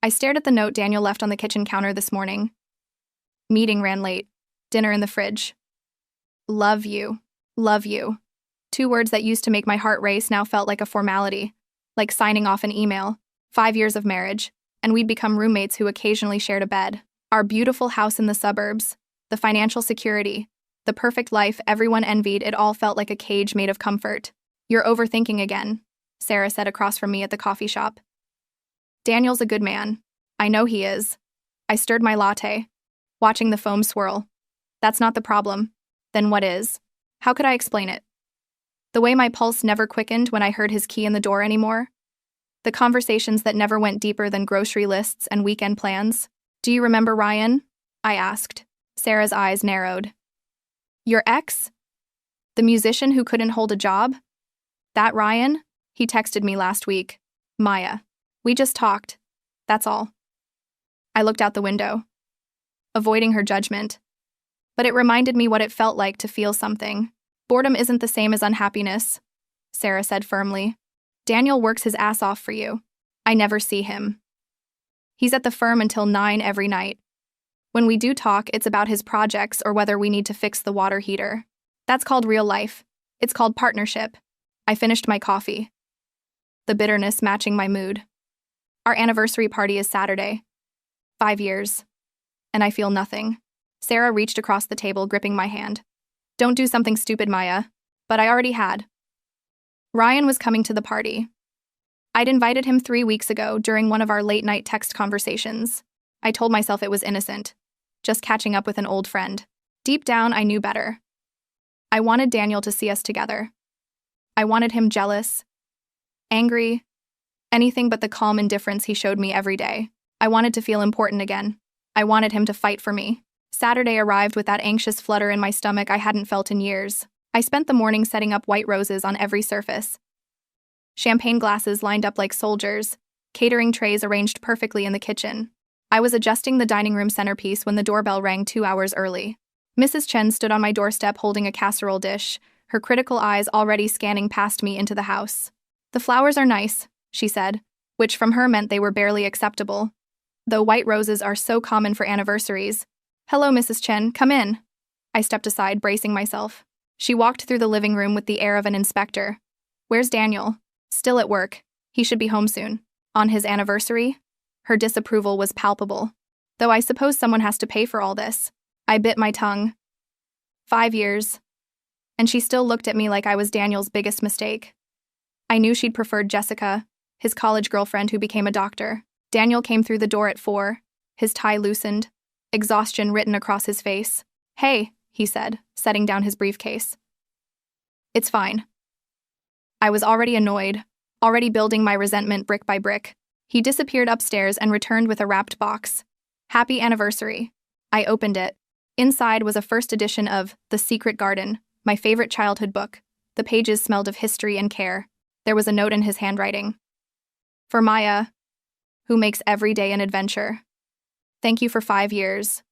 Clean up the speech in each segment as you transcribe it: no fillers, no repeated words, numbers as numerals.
I stared at the note Daniel left on the kitchen counter this morning. Meeting ran late. Dinner in the fridge. Love you. Love you. 2 words that used to make my heart race now felt like a formality, like signing off an email. 5 years of marriage, and we'd become roommates who occasionally shared a bed. Our beautiful house in the suburbs, the financial security, the perfect life everyone envied, it all felt like a cage made of comfort. You're overthinking again, Sarah said across from me at the coffee shop. Daniel's a good man. I know he is. I stirred my latte, watching the foam swirl. That's not the problem. Then what is? How could I explain it? The way my pulse never quickened when I heard his key in the door anymore? The conversations that never went deeper than grocery lists and weekend plans? Do you remember Ryan? I asked. Sarah's eyes narrowed. Your ex? The musician who couldn't hold a job? That Ryan? He texted me last week. Maya. We just talked. That's all. I looked out the window, avoiding her judgment. But it reminded me what it felt like to feel something. Boredom isn't the same as unhappiness, Sarah said firmly. Daniel works his ass off for you. I never see him. He's at the firm until 9 every night. When we do talk, it's about his projects or whether we need to fix the water heater. That's called real life. It's called partnership. I finished my coffee, the bitterness matching my mood. Our anniversary party is Saturday. 5 years. And I feel nothing. Sarah reached across the table, gripping my hand. Don't do something stupid, Maya. But I already had. Ryan was coming to the party. I'd invited him 3 weeks ago during one of our late-night text conversations. I told myself it was innocent, just catching up with an old friend. Deep down, I knew better. I wanted Daniel to see us together. I wanted him jealous, angry, anything but the calm indifference he showed me every day. I wanted to feel important again. I wanted him to fight for me. Saturday arrived with that anxious flutter in my stomach I hadn't felt in years. I spent the morning setting up white roses on every surface. Champagne glasses lined up like soldiers, catering trays arranged perfectly in the kitchen. I was adjusting the dining room centerpiece when the doorbell rang 2 hours early. Mrs. Chen stood on my doorstep holding a casserole dish, her critical eyes already scanning past me into the house. The flowers are nice, she said, which from her meant they were barely acceptable. Though white roses are so common for anniversaries. Hello, Mrs. Chen, come in. I stepped aside, bracing myself. She walked through the living room with the air of an inspector. Where's Daniel? Still at work. He should be home soon. On his anniversary? Her disapproval was palpable. Though I suppose someone has to pay for all this. I bit my tongue. 5 years. And she still looked at me like I was Daniel's biggest mistake. I knew she'd preferred Jessica, his college girlfriend who became a doctor. Daniel came through the door at 4, his tie loosened, exhaustion written across his face. Hey, he said, setting down his briefcase. It's fine. I was already annoyed, already building my resentment brick by brick. He disappeared upstairs and returned with a wrapped box. Happy anniversary. I opened it. Inside was a first edition of The Secret Garden, my favorite childhood book. The pages smelled of history and care. There was a note in his handwriting. For Maya, who makes every day an adventure. Thank you for 5 years.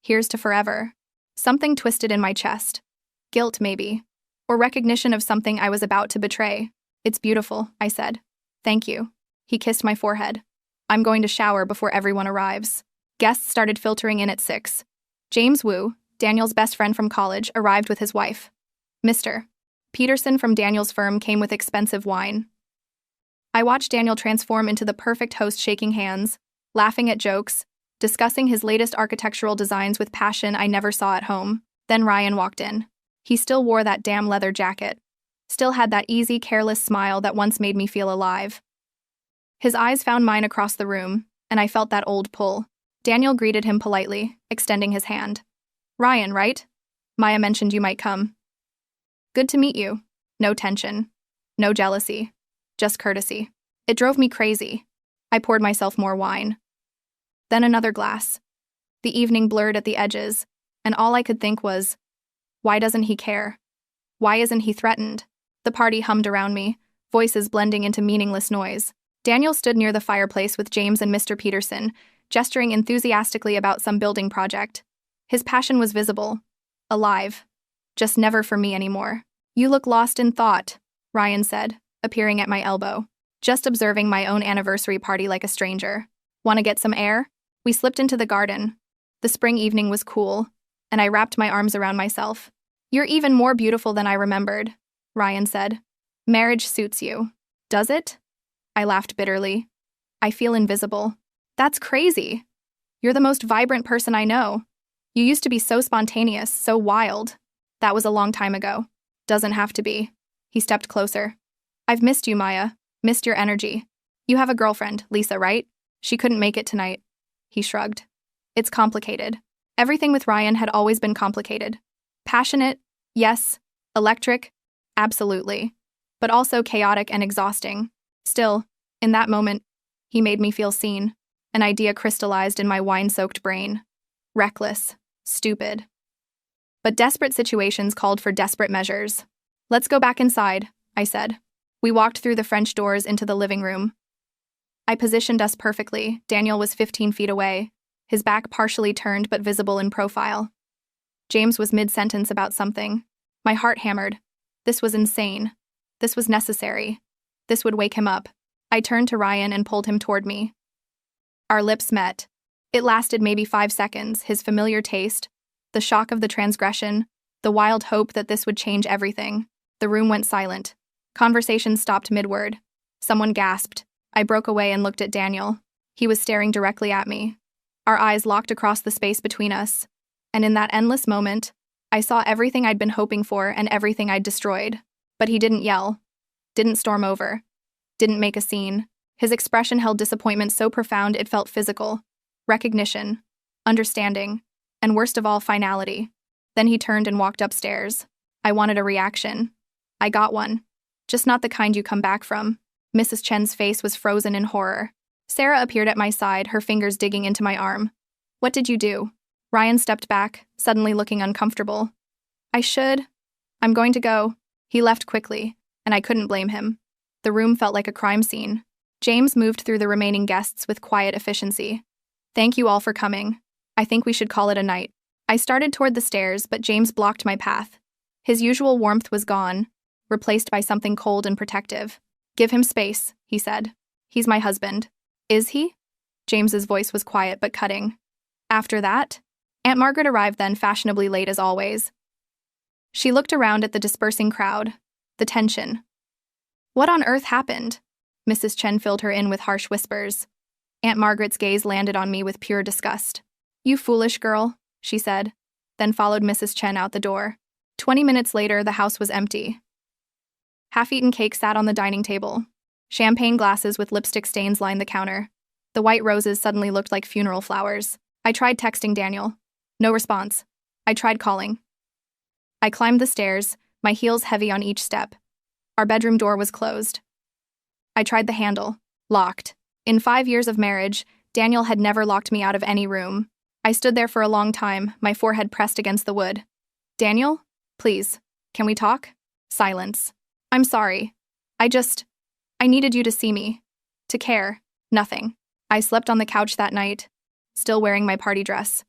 Here's to forever. Something twisted in my chest. Guilt, maybe. Or recognition of something I was about to betray. It's beautiful, I said. Thank you. He kissed my forehead. I'm going to shower before everyone arrives. Guests started filtering in at 6. James Wu, Daniel's best friend from college, arrived with his wife. Mr. Peterson from Daniel's firm came with expensive wine. I watched Daniel transform into the perfect host, shaking hands, laughing at jokes, discussing his latest architectural designs with passion I never saw at home. Then Ryan walked in. He still wore that damn leather jacket. Still had that easy, careless smile that once made me feel alive. His eyes found mine across the room, and I felt that old pull. Daniel greeted him politely, extending his hand. Ryan, right? Maya mentioned you might come. Good to meet you. No tension. No jealousy. Just courtesy. It drove me crazy. I poured myself more wine. Then another glass. The evening blurred at the edges, and all I could think was, why doesn't he care? Why isn't he threatened? The party hummed around me, voices blending into meaningless noise. Daniel stood near the fireplace with James and Mr. Peterson, gesturing enthusiastically about some building project. His passion was visible, alive, just never for me anymore. You look lost in thought, Ryan said, appearing at my elbow. Just observing my own anniversary party like a stranger. Want to get some air? We slipped into the garden. The spring evening was cool, and I wrapped my arms around myself. You're even more beautiful than I remembered, Ryan said. Marriage suits you. Does it? I laughed bitterly. I feel invisible. That's crazy. You're the most vibrant person I know. You used to be so spontaneous, so wild. That was a long time ago. Doesn't have to be. He stepped closer. I've missed you, Maya. Missed your energy. You have a girlfriend, Lisa, right? She couldn't make it tonight. He shrugged. It's complicated. Everything with Ryan had always been complicated. Passionate, yes. Electric, absolutely. But also chaotic and exhausting. Still, in that moment, he made me feel seen. An idea crystallized in my wine-soaked brain. Reckless. Stupid. But desperate situations called for desperate measures. Let's go back inside, I said. We walked through the French doors into the living room. I positioned us perfectly. Daniel was 15 feet away, his back partially turned but visible in profile. James was mid-sentence about something. My heart hammered. This was insane. This was necessary. This would wake him up. I turned to Ryan and pulled him toward me. Our lips met. It lasted maybe 5 seconds, his familiar taste, the shock of the transgression, the wild hope that this would change everything. The room went silent. Conversation stopped mid-word. Someone gasped. I broke away and looked at Daniel. He was staring directly at me. Our eyes locked across the space between us. And in that endless moment, I saw everything I'd been hoping for and everything I'd destroyed. But he didn't yell. Didn't storm over. Didn't make a scene. His expression held disappointment so profound it felt physical. Recognition. Understanding. And worst of all, finality. Then he turned and walked upstairs. I wanted a reaction. I got one. Just not the kind you come back from. Mrs. Chen's face was frozen in horror. Sarah appeared at my side, her fingers digging into my arm. What did you do? Ryan stepped back, suddenly looking uncomfortable. I'm going to go. He left quickly, and I couldn't blame him. The room felt like a crime scene. James moved through the remaining guests with quiet efficiency. Thank you all for coming. I think we should call it a night. I started toward the stairs, but James blocked my path. His usual warmth was gone, replaced by something cold and protective. Give him space, he said. He's my husband. Is he? James's voice was quiet but cutting. After that? Aunt Margaret arrived then, fashionably late as always. She looked around at the dispersing crowd. The tension. What on earth happened? Mrs. Chen filled her in with harsh whispers. Aunt Margaret's gaze landed on me with pure disgust. You foolish girl, she said, then followed Mrs. Chen out the door. 20 minutes later, the house was empty. Half-eaten cake sat on the dining table. Champagne glasses with lipstick stains lined the counter. The white roses suddenly looked like funeral flowers. I tried texting Daniel. No response. I tried calling. I climbed the stairs, my heels heavy on each step. Our bedroom door was closed. I tried the handle. Locked. In 5 years of marriage, Daniel had never locked me out of any room. I stood there for a long time, my forehead pressed against the wood. Daniel? Please. Can we talk? Silence. I'm sorry. I needed you to see me. To care. Nothing. I slept on the couch that night, still wearing my party dress.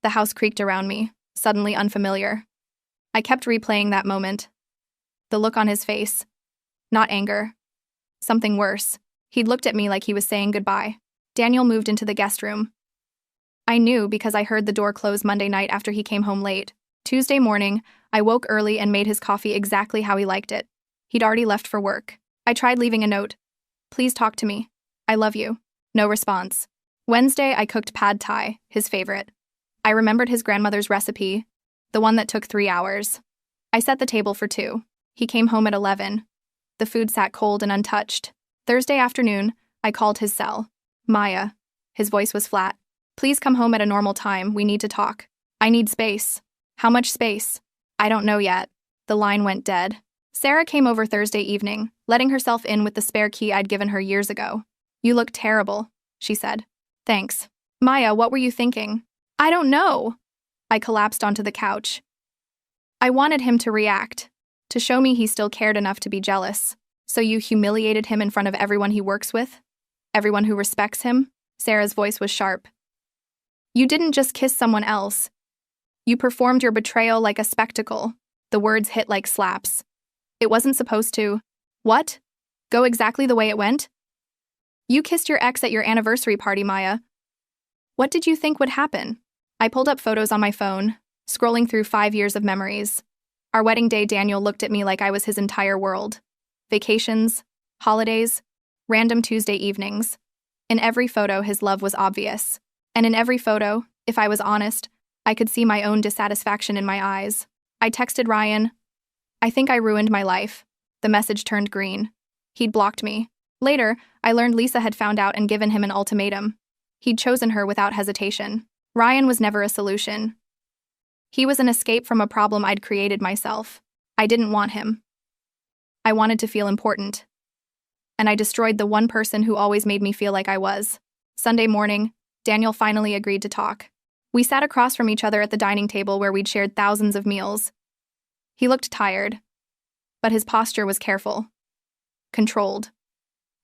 The house creaked around me, suddenly unfamiliar. I kept replaying that moment. The look on his face. Not anger. Something worse. He'd looked at me like he was saying goodbye. Daniel moved into the guest room. I knew because I heard the door close Monday night after he came home late. Tuesday morning, I woke early and made his coffee exactly how he liked it. He'd already left for work. I tried leaving a note. Please talk to me. I love you. No response. Wednesday, I cooked pad thai, his favorite. I remembered his grandmother's recipe, the one that took 3 hours. I set the table for 2. He came home at 11. The food sat cold and untouched. Thursday afternoon, I called his cell. Maya. His voice was flat. Please come home at a normal time. We need to talk. I need space. How much space? I don't know yet. The line went dead. Sarah came over Thursday evening, letting herself in with the spare key I'd given her years ago. You look terrible, she said. Thanks. Maya, what were you thinking? I don't know. I collapsed onto the couch. I wanted him to react, to show me he still cared enough to be jealous. So you humiliated him in front of everyone he works with? Everyone who respects him? Sarah's voice was sharp. You didn't just kiss someone else. You performed your betrayal like a spectacle. The words hit like slaps. It wasn't supposed to. What? Go exactly the way it went? You kissed your ex at your anniversary party, Maya. What did you think would happen? I pulled up photos on my phone, scrolling through 5 years of memories. Our wedding day, Daniel looked at me like I was his entire world. Vacations, holidays, random Tuesday evenings. In every photo, his love was obvious. And in every photo, if I was honest, I could see my own dissatisfaction in my eyes. I texted Ryan. I think I ruined my life. The message turned green. He'd blocked me. Later, I learned Lisa had found out and given him an ultimatum. He'd chosen her without hesitation. Ryan was never a solution. He was an escape from a problem I'd created myself. I didn't want him. I wanted to feel important. And I destroyed the one person who always made me feel like I was. Sunday morning, Daniel finally agreed to talk. We sat across from each other at the dining table where we'd shared thousands of meals. He looked tired, but his posture was careful, controlled,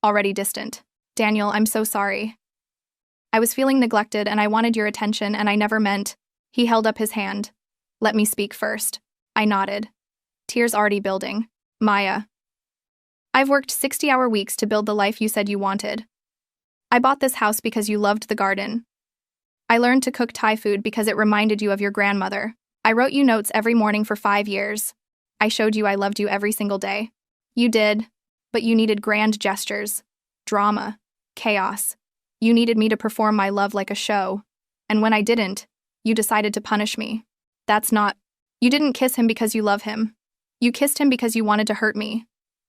already distant. Daniel, I'm so sorry. I was feeling neglected and I wanted your attention and I never meant. He held up his hand. Let me speak first. I nodded. Tears already building. Maya. I've worked 60-hour weeks to build the life you said you wanted. I bought this house because you loved the garden. I learned to cook Thai food because it reminded you of your grandmother. I wrote you notes every morning for 5 years. I showed you I loved you every single day. You did, but you needed grand gestures, drama, chaos. You needed me to perform my love like a show. And when I didn't, you decided to punish me. That's not. You didn't kiss him because you love him. You kissed him because you wanted to hurt me.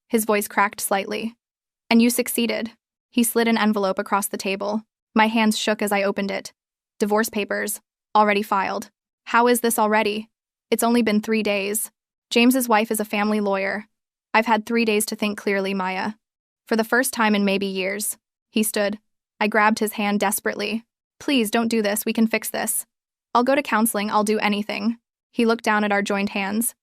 His voice cracked slightly. And you succeeded. He slid an envelope across the table. My hands shook as I opened it. Divorce papers. Already filed. How is this already? It's only been 3 days. James's wife is a family lawyer. I've had 3 days to think clearly, Maya. For the first time in maybe years. He stood. I grabbed his hand desperately. Please don't do this, we can fix this. I'll go to counseling, I'll do anything. He looked down at our joined hands.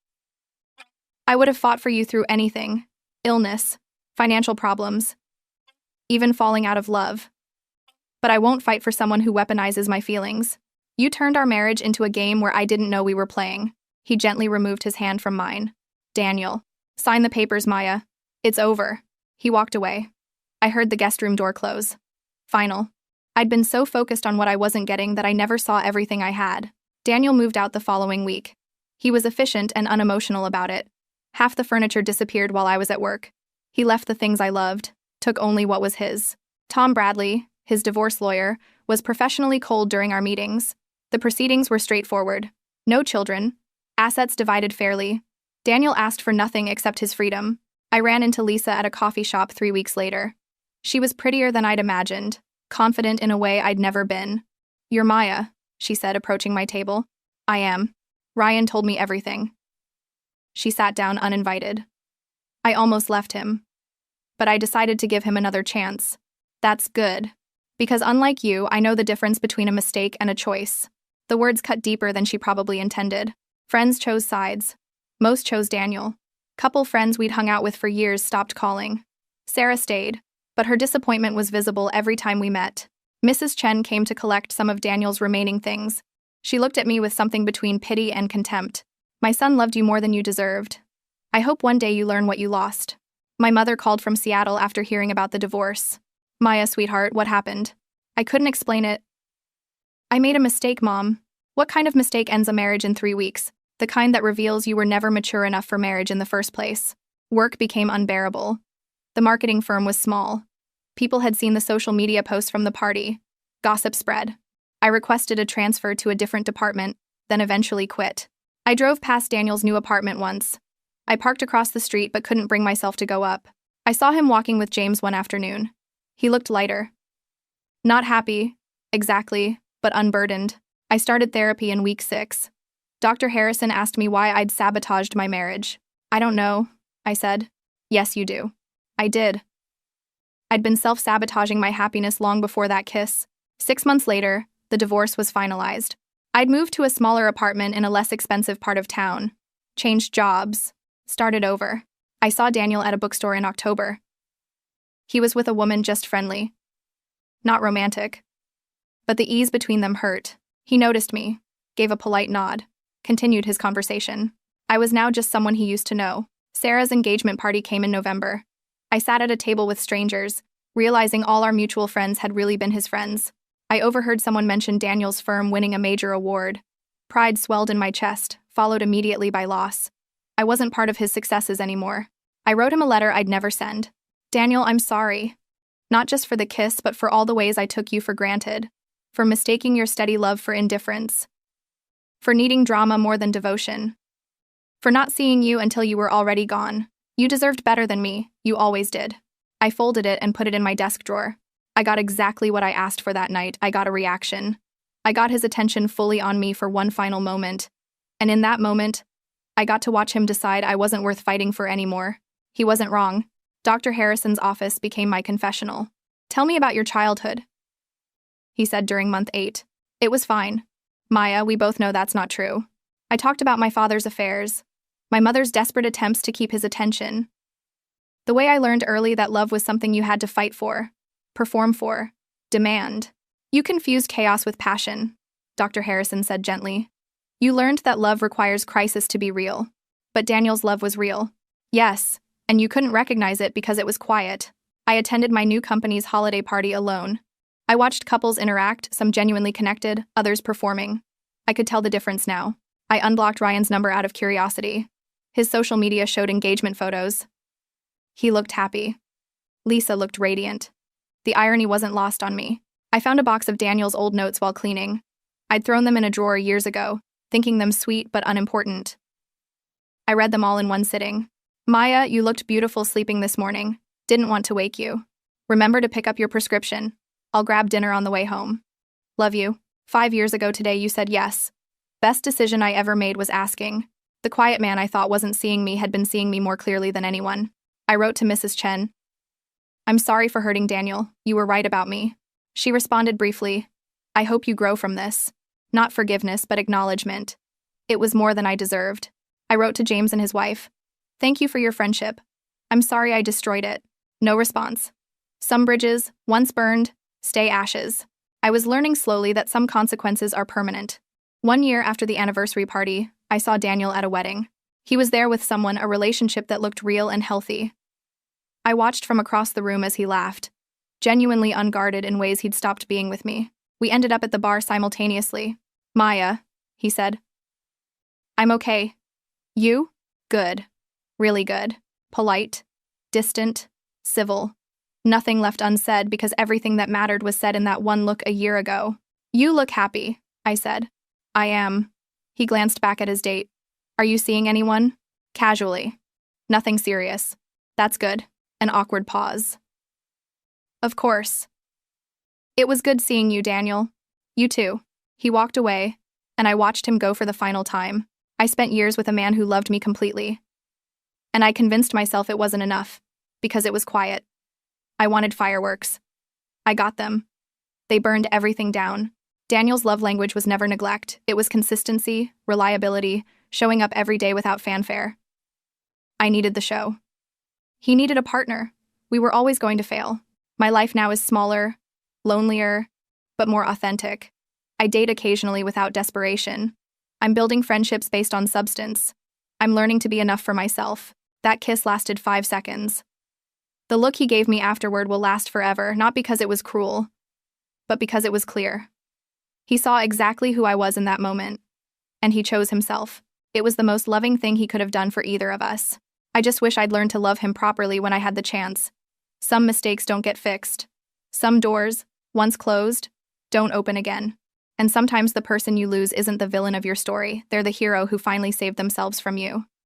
I would have fought for you through anything. Illness, financial problems, even falling out of love. But I won't fight for someone who weaponizes my feelings. You turned our marriage into a game where I didn't know we were playing. He gently removed his hand from mine. Daniel. Sign the papers, Maya. It's over. He walked away. I heard the guest room door close. Final. I'd been so focused on what I wasn't getting that I never saw everything I had. Daniel moved out the following week. He was efficient and unemotional about it. Half the furniture disappeared while I was at work. He left the things I loved, took only what was his. Tom Bradley, his divorce lawyer, was professionally cold during our meetings. The proceedings were straightforward. No children. Assets divided fairly. Daniel asked for nothing except his freedom. I ran into Lisa at a coffee shop 3 weeks later. She was prettier than I'd imagined, confident in a way I'd never been. You're Maya, she said, approaching my table. I am. Ryan told me everything. She sat down uninvited. I almost left him. But I decided to give him another chance. That's good. Because unlike you, I know the difference between a mistake and a choice. The words cut deeper than she probably intended. Friends chose sides. Most chose Daniel. Couple friends we'd hung out with for years stopped calling. Sarah stayed, but her disappointment was visible every time we met. Mrs. Chen came to collect some of Daniel's remaining things. She looked at me with something between pity and contempt. My son loved you more than you deserved. I hope one day you learn what you lost. My mother called from Seattle after hearing about the divorce. Maya, sweetheart, what happened? I couldn't explain it. I made a mistake, Mom. What kind of mistake ends a marriage in 3 weeks? The kind that reveals you were never mature enough for marriage in the first place. Work became unbearable. The marketing firm was small. People had seen the social media posts from the party. Gossip spread. I requested a transfer to a different department, then eventually quit. I drove past Daniel's new apartment once. I parked across the street but couldn't bring myself to go up. I saw him walking with James one afternoon. He looked lighter. Not happy, exactly, but unburdened. I started therapy in week 6. Dr. Harrison asked me why I'd sabotaged my marriage. I don't know, I said. Yes, you do. I did. I'd been self-sabotaging my happiness long before that kiss. 6 months later, the divorce was finalized. I'd moved to a smaller apartment in a less expensive part of town. Changed jobs. Started over. I saw Daniel at a bookstore in October. He was with a woman just friendly. Not romantic. But the ease between them hurt. He noticed me, gave a polite nod, continued his conversation. I was now just someone he used to know. Sarah's engagement party came in November. I sat at a table with strangers, realizing all our mutual friends had really been his friends. I overheard someone mention Daniel's firm winning a major award. Pride swelled in my chest, followed immediately by loss. I wasn't part of his successes anymore. I wrote him a letter I'd never send. Daniel, I'm sorry. Not just for the kiss, but for all the ways I took you for granted. For mistaking your steady love for indifference. For needing drama more than devotion. For not seeing you until you were already gone. You deserved better than me, you always did. I folded it and put it in my desk drawer. I got exactly what I asked for that night. I got a reaction. I got his attention fully on me for one final moment. And in that moment, I got to watch him decide I wasn't worth fighting for anymore. He wasn't wrong. Dr. Harrison's office became my confessional. Tell me about your childhood, he said during month 8. It was fine. Maya, we both know that's not true. I talked about my father's affairs, my mother's desperate attempts to keep his attention. The way I learned early that love was something you had to fight for, perform for, demand. You confused chaos with passion, Dr. Harrison said gently. You learned that love requires crisis to be real. But Daniel's love was real. Yes, and you couldn't recognize it because it was quiet. I attended my new company's holiday party alone. I watched couples interact, some genuinely connected, others performing. I could tell the difference now. I unblocked Ryan's number out of curiosity. His social media showed engagement photos. He looked happy. Lisa looked radiant. The irony wasn't lost on me. I found a box of Daniel's old notes while cleaning. I'd thrown them in a drawer years ago, thinking them sweet but unimportant. I read them all in one sitting. Maya, you looked beautiful sleeping this morning. Didn't want to wake you. Remember to pick up your prescription. I'll grab dinner on the way home. Love you. 5 years ago today you said yes. Best decision I ever made was asking. The quiet man I thought wasn't seeing me had been seeing me more clearly than anyone. I wrote to Mrs. Chen. I'm sorry for hurting Daniel. You were right about me. She responded briefly. I hope you grow from this. Not forgiveness, but acknowledgement. It was more than I deserved. I wrote to James and his wife. Thank you for your friendship. I'm sorry I destroyed it. No response. Some bridges, once burned, stay ashes. I was learning slowly that some consequences are permanent. 1 year after the anniversary party, I saw Daniel at a wedding. He was there with someone, a relationship that looked real and healthy. I watched from across the room as he laughed, genuinely unguarded in ways he'd stopped being with me. We ended up at the bar simultaneously. Maya, he said. I'm okay. You? Good. Really good. Polite. Distant. Civil. Nothing left unsaid because everything that mattered was said in that one look a year ago. You look happy, I said. I am. He glanced back at his date. Are you seeing anyone? Casually. Nothing serious. That's good. An awkward pause. Of course. It was good seeing you, Daniel. You too. He walked away, and I watched him go for the final time. I spent years with a man who loved me completely. And I convinced myself it wasn't enough, because it was quiet. I wanted fireworks. I got them. They burned everything down. Daniel's love language was never neglect. It was consistency, reliability, showing up every day without fanfare. I needed the show. He needed a partner. We were always going to fail. My life now is smaller, lonelier, but more authentic. I date occasionally without desperation. I'm building friendships based on substance. I'm learning to be enough for myself. That kiss lasted 5 seconds. The look he gave me afterward will last forever, not because it was cruel, but because it was clear. He saw exactly who I was in that moment, and he chose himself. It was the most loving thing he could have done for either of us. I just wish I'd learned to love him properly when I had the chance. Some mistakes don't get fixed. Some doors, once closed, don't open again. And sometimes the person you lose isn't the villain of your story, they're the hero who finally saved themselves from you.